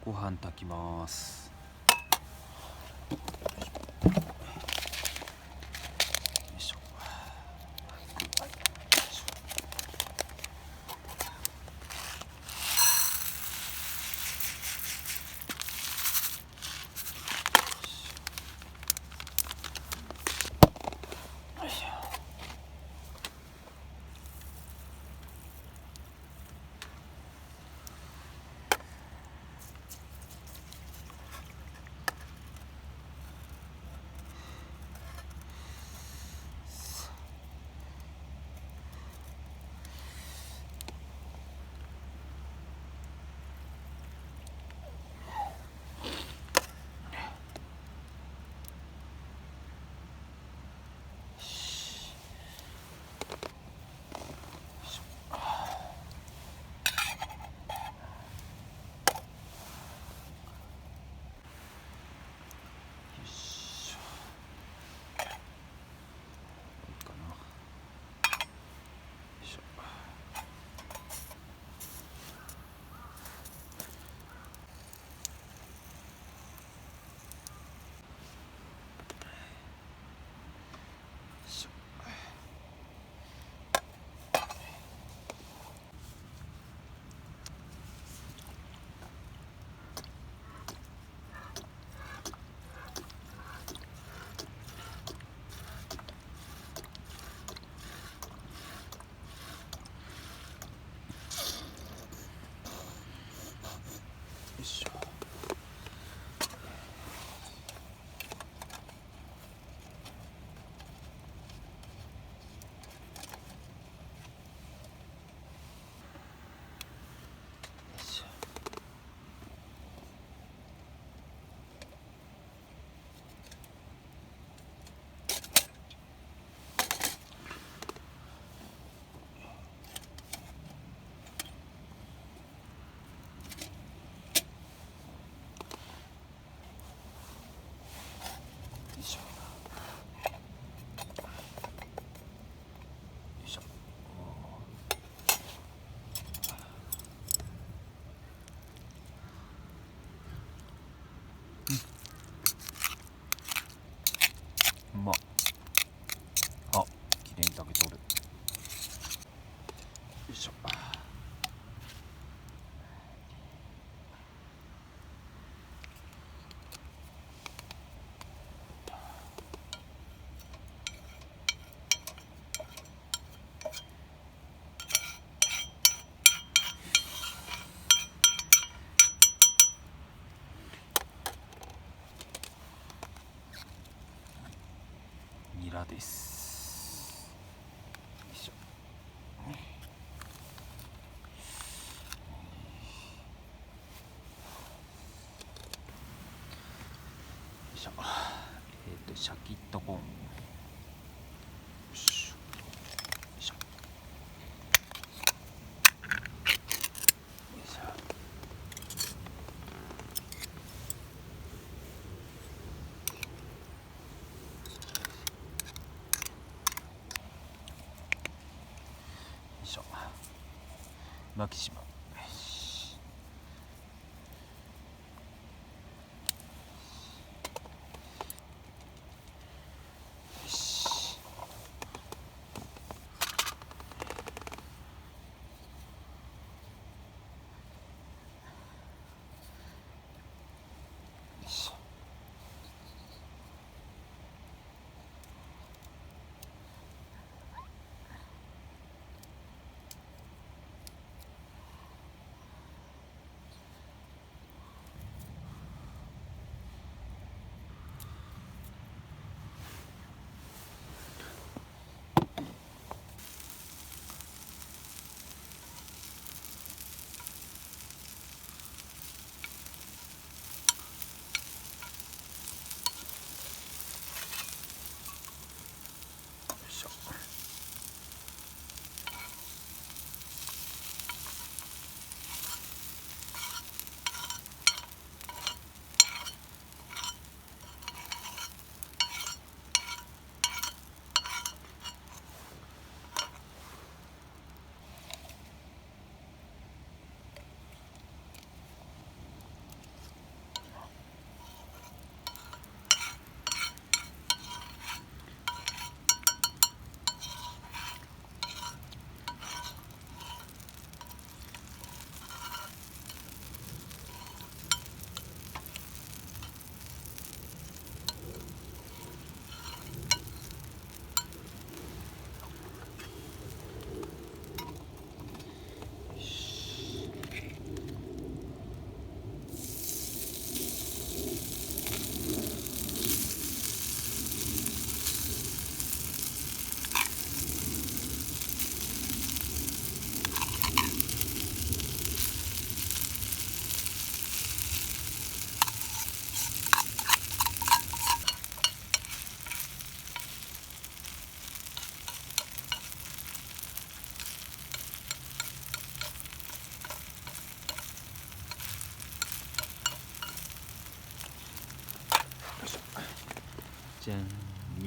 ご飯炊きます。よいしょ。よいしょ。うまっ。あ、きれいに炊けとる。よいしょ。ニラです。よいしょ。よいしょ。シャキッとコーン。よいしょ。よいしょ。よいしょ。よいしょ。マキシマム。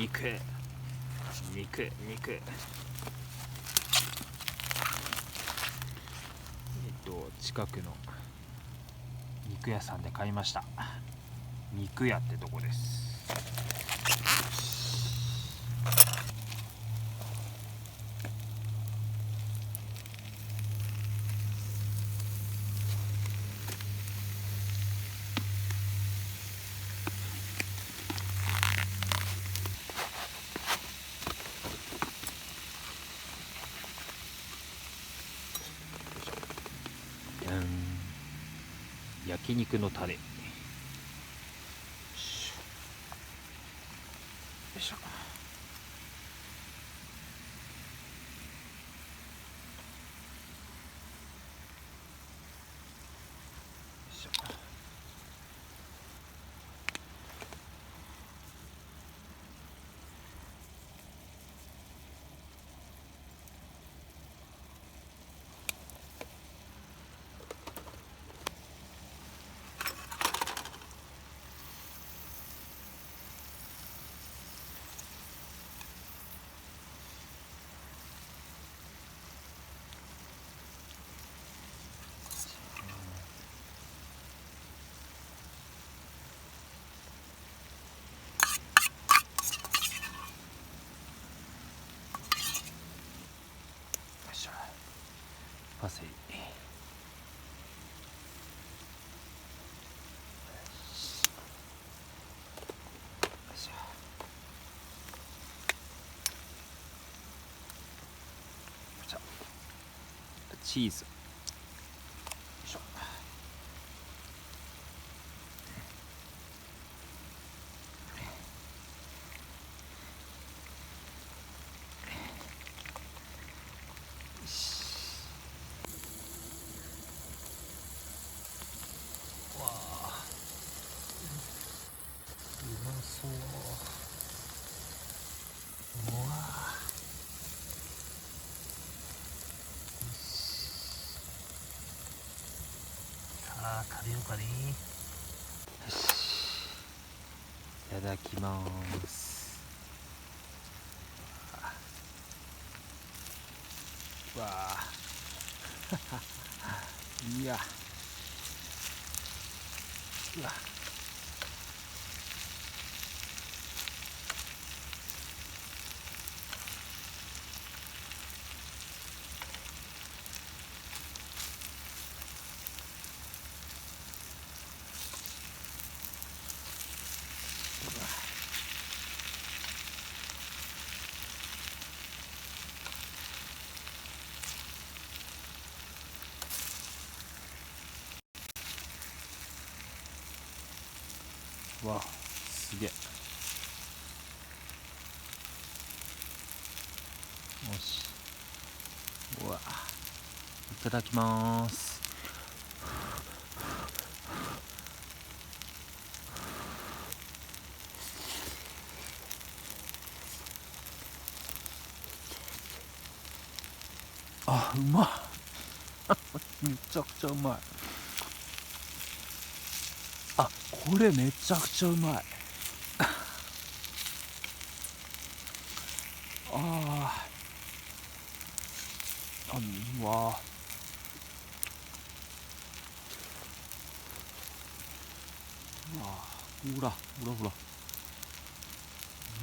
肉近くの肉屋さんで買いました。肉屋ってとこです。焼肉のタレ、よいしょ。パセリ、チーズ、よいしょ。わあ、うまそう。うわあ、さあ食べようかね。よし、いただきます。わあいや、うわ、わあ、すげえ。よし、うわ、いただきます。あ、うまっめちゃくちゃうまい。あ、これめちゃくちゃうまいああ、うわー、うわー、ほらほらほら、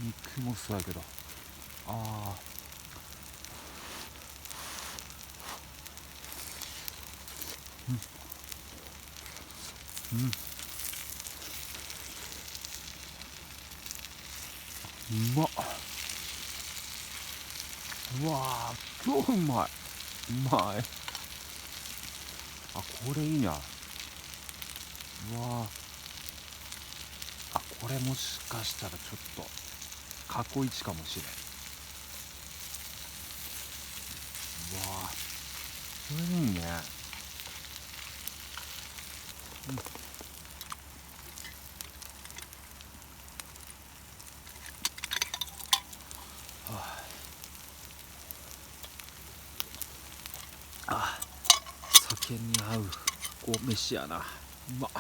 肉もそうやけど、あー、うん、うまっ、うわー、超うまい、うまい。あ、これいいな。うわー、あ、これもしかしたらちょっと過去一かもしれん。うわー、これいいね。うん、あ、酒に合う飯やな。うまっ、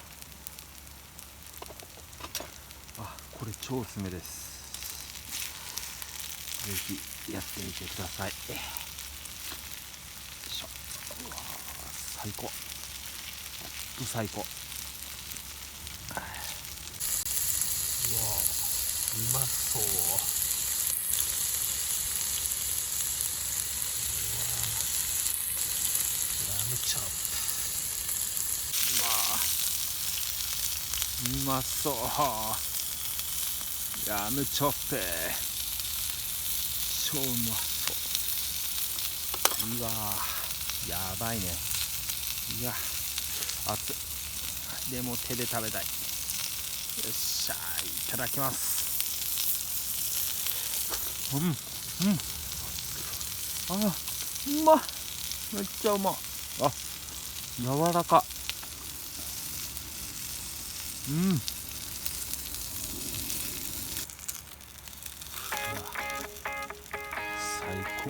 あ、これ超おすすめです。ひやってみてください。よいしょ。うわ最高、最高。うわうまそう。ラムチョップ、うまそう。ラムチョップ超うまそう。うわやばいね。うわ熱い。でも手で食べたい。よっしゃいただきます。あうまっ、めっちゃうまっ。あ柔らか。最高。